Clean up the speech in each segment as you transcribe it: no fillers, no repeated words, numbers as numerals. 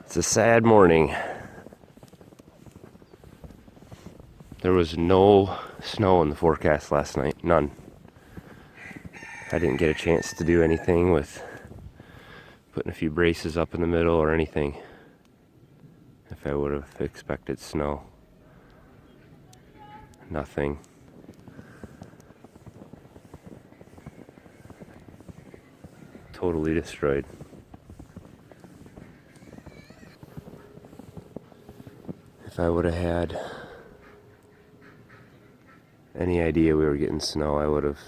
It's a sad morning. There was no snow in the forecast last night. None. I didn't get a chance to do anything with putting a few braces up in the middle or anything. If I would have expected snow. Nothing. Totally destroyed. If I would have had any idea we were getting snow, I would have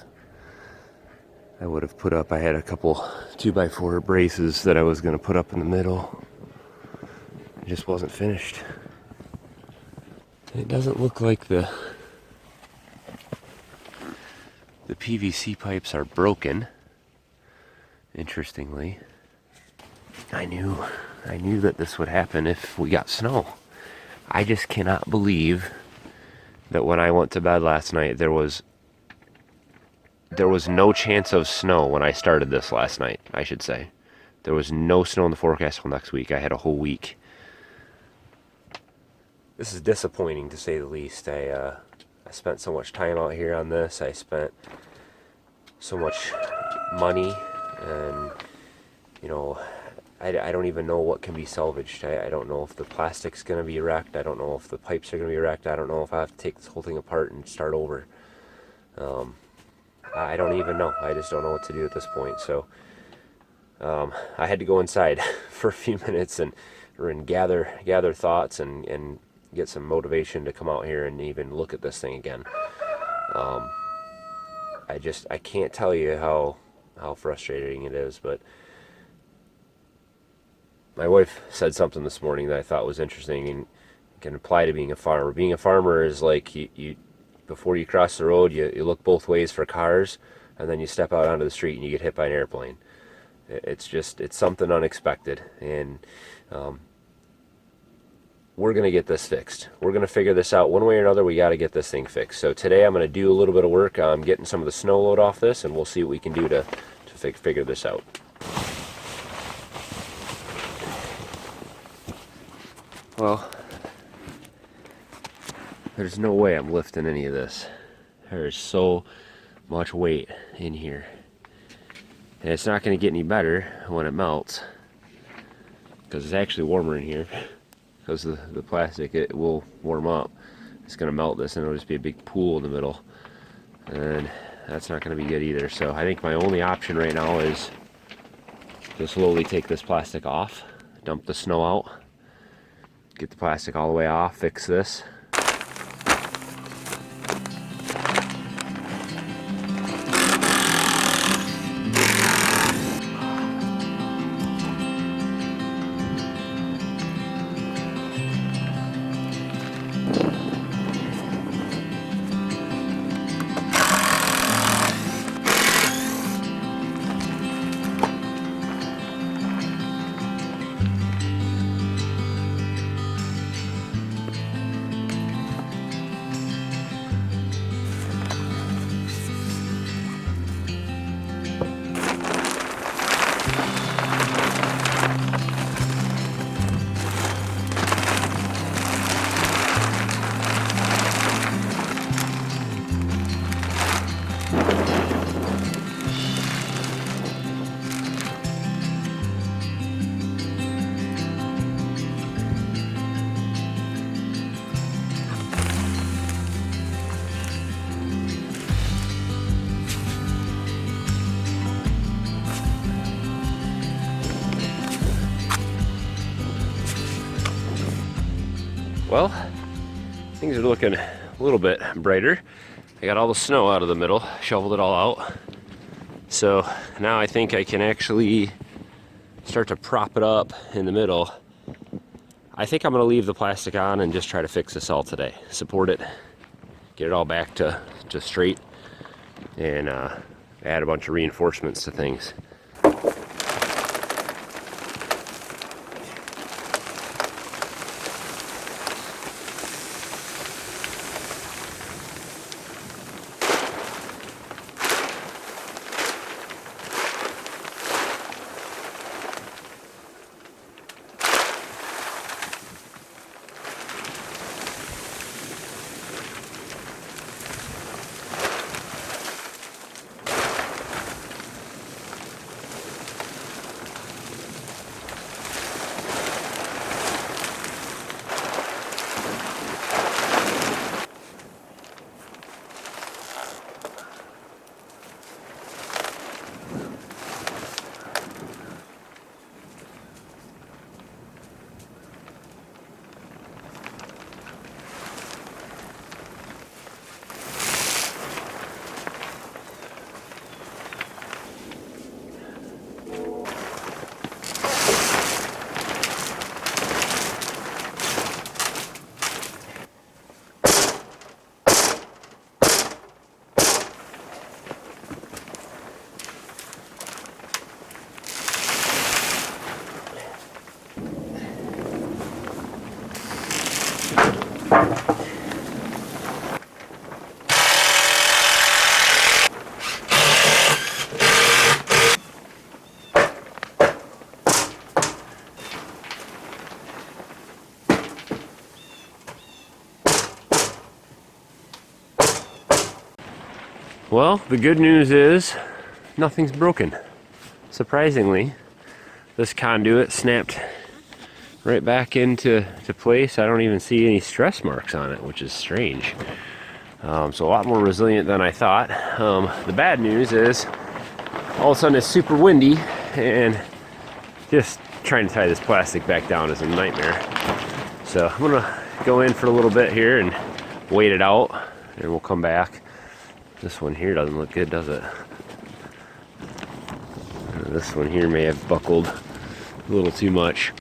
put up, I had a couple 2x4 braces that I was going to put up in the middle. It just wasn't finished. It doesn't look like the PVC pipes are broken. Interestingly, I knew that this would happen if we got snow. I just cannot believe that when I went to bed last night, there was no chance of snow when I started this last night, I should say. There was no snow in the forecast till next week. I had a whole week. This is disappointing, to say the least. I spent so much time out here on this. I spent so much money, and I don't even know what can be salvaged. I don't know if the plastic's going to be wrecked. I don't know if the pipes are going to be wrecked. I don't know if I have to take this whole thing apart and start over. I don't even know. I just don't know what to do at this point. So I had to go inside for a few minutes and gather thoughts and get some motivation to come out here and even look at this thing again. I can't tell you how frustrating it is, but my wife said something this morning that I thought was interesting and can apply to being a farmer. Being a farmer is like you before you cross the road, you look both ways for cars, and then you step out onto the street and you get hit by an airplane. It's something unexpected, and we're going to get this fixed. We're going to figure this out one way or another. We got to get this thing fixed. So today I'm going to do a little bit of work on getting some of the snow load off this, and we'll see what we can do to figure this out. Well, there's no way I'm lifting any of this. There's so much weight in here. And it's not going to get any better when it melts, because it's actually warmer in here. Because the plastic, it will warm up. It's going to melt this, and it'll just be a big pool in the middle. And that's not going to be good either. So I think my only option right now is to slowly take this plastic off, dump the snow out, get the plastic all the way off, fix this. Well, things are looking a little bit brighter. I got all the snow out of the middle, shoveled it all out. So now I think I can actually start to prop it up in the middle. I think I'm going to leave the plastic on and just try to fix this all today. Support it, get it all back to straight, and add a bunch of reinforcements to things. Well, the good news is nothing's broken. Surprisingly, this conduit snapped right back into place. I don't even see any stress marks on it, which is strange. So a lot more resilient than I thought. The bad news is all of a sudden it's super windy, and just trying to tie this plastic back down is a nightmare. So I'm gonna go in for a little bit here and wait it out, and we'll come back. This one here doesn't look good, does it? This one here may have buckled a little too much.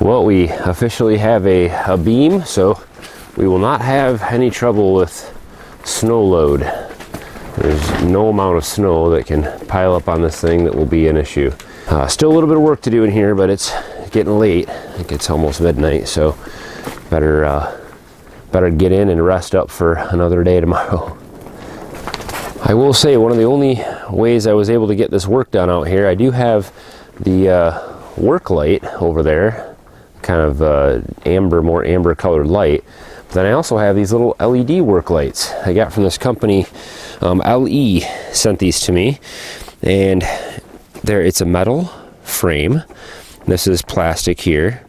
Well, we officially have a beam, so we will not have any trouble with snow load. There's no amount of snow that can pile up on this thing that will be an issue. Still a little bit of work to do in here, but it's getting late. I think it's almost midnight, so better get in and rest up for another day tomorrow. I will say, one of the only ways I was able to get this work done out here, I do have the work light over there, kind of more amber colored light. But then I also have these little LED work lights I got from this company. LE sent these to me, and it's a metal frame. This is plastic here,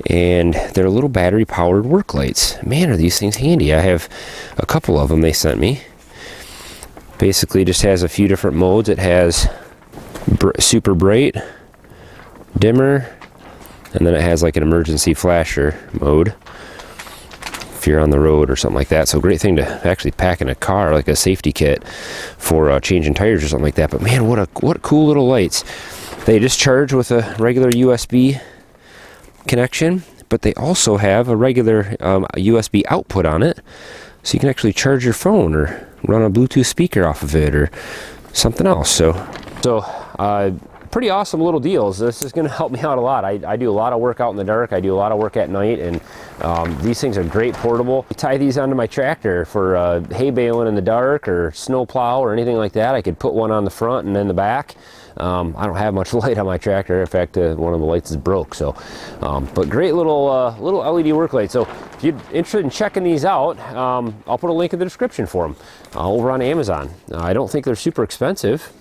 and they're little battery powered work lights. Man, are these things handy. I have a couple of them they sent me. Basically just has a few different modes. It has super bright, dimmer, and then it has like an emergency flasher mode if you're on the road or something like that. So great thing to actually pack in a car, like a safety kit for changing tires or something like that. But man, what cool little lights. They just charge with a regular USB connection, but they also have a regular USB output on it, so you can actually charge your phone or run a Bluetooth speaker off of it or something else. So pretty awesome little deals. This is going to help me out a lot. I do a lot of work out in the dark. I do a lot of work at night, and these things are great portable. I tie these onto my tractor for hay baling in the dark or snow plow or anything like that. I could put one on the front and then the back. I don't have much light on my tractor. In fact, one of the lights is broke. So, but great little LED work light. So if you're interested in checking these out, I'll put a link in the description for them over on Amazon. I don't think they're super expensive.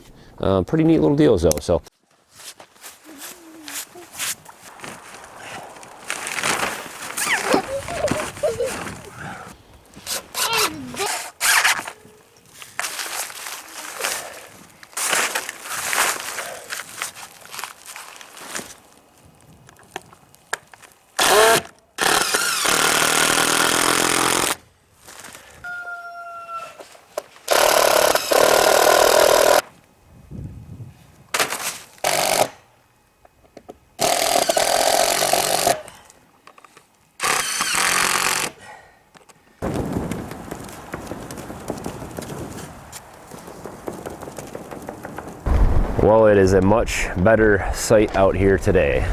Pretty neat little deals though. So. Well, it is a much better sight out here today.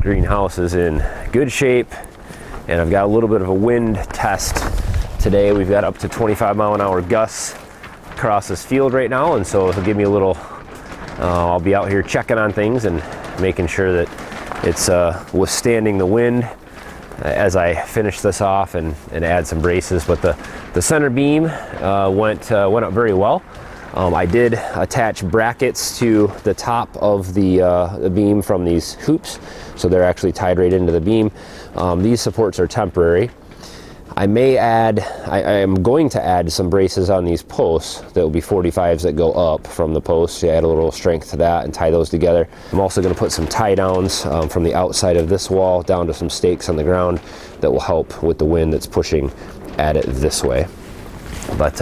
greenhouse is in good shape, and I've got a little bit of a wind test today. We've got up to 25-mile-an-hour gusts across this field right now, and so it'll give me a little, I'll be out here checking on things and making sure that it's withstanding the wind as I finish this off and add some braces. But the center beam went up very well. I did attach brackets to the top of the beam from these hoops, so they're actually tied right into the beam. These supports are temporary. I may add, I am going to add some braces on these posts that will be 45s that go up from the posts to add a little strength to that and tie those together. I'm also going to put some tie downs from the outside of this wall down to some stakes on the ground that will help with the wind that's pushing at it this way. But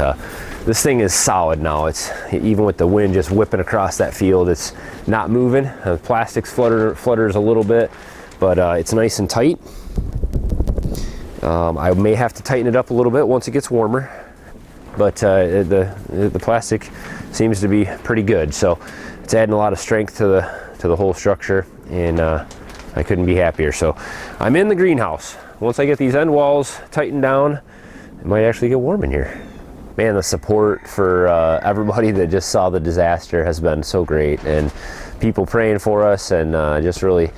this thing is solid now. It's even with the wind just whipping across that field, it's not moving. The plastics flutters a little bit, but it's nice and tight. I may have to tighten it up a little bit once it gets warmer, but the plastic seems to be pretty good. So it's adding a lot of strength to the whole structure, and I couldn't be happier. So I'm in the greenhouse. Once I get these end walls tightened down, it might actually get warm in here. Man, the support for everybody that just saw the disaster has been so great, and people praying for us, and just really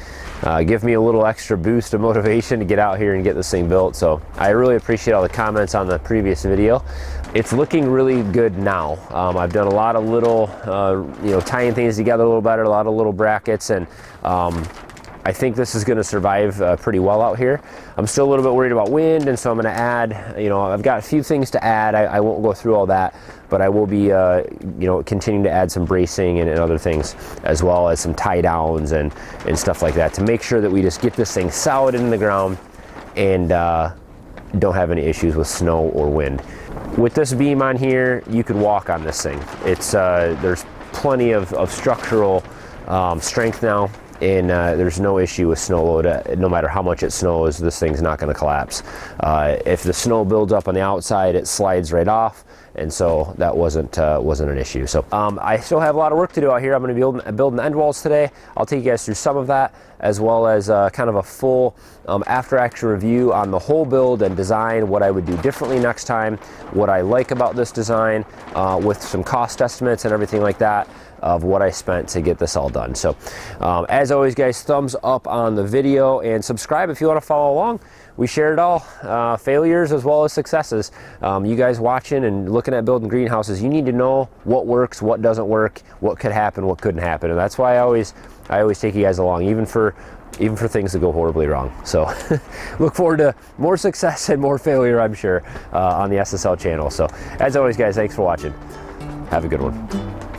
give me a little extra boost of motivation to get out here and get this thing built. So I really appreciate all the comments on the previous video. It's looking really good now. I've done a lot of little, tying things together a little better, a lot of little brackets, and I think this is going to survive pretty well out here. I'm still a little bit worried about wind, and so I'm going to add, I've got a few things to add. I won't go through all that, but I will be, continuing to add some bracing and other things, as well as some tie downs and stuff like that, to make sure that we just get this thing solid in the ground and don't have any issues with snow or wind. With this beam on here, you could walk on this thing. It's there's plenty of structural strength now. And there's no issue with snow load. No matter how much it snows, this thing's not going to collapse. If the snow builds up on the outside, it slides right off, and so that wasn't an issue. So I still have a lot of work to do out here. I'm going to be building the end walls today. I'll take you guys through some of that, as well as kind of a full after action review on the whole build and design, what I would do differently next time, what I like about this design, with some cost estimates and everything like that, of what I spent to get this all done. So as always, guys, thumbs up on the video and subscribe if you want to follow along. We share it all, failures as well as successes. You guys watching and looking at building greenhouses, you need to know what works, what doesn't work, what could happen, what couldn't happen, and that's why I always take you guys along, even for things that go horribly wrong. So look forward to more success and more failure, I'm sure, on the SSL channel. So as always, guys, thanks for watching. Have a good one.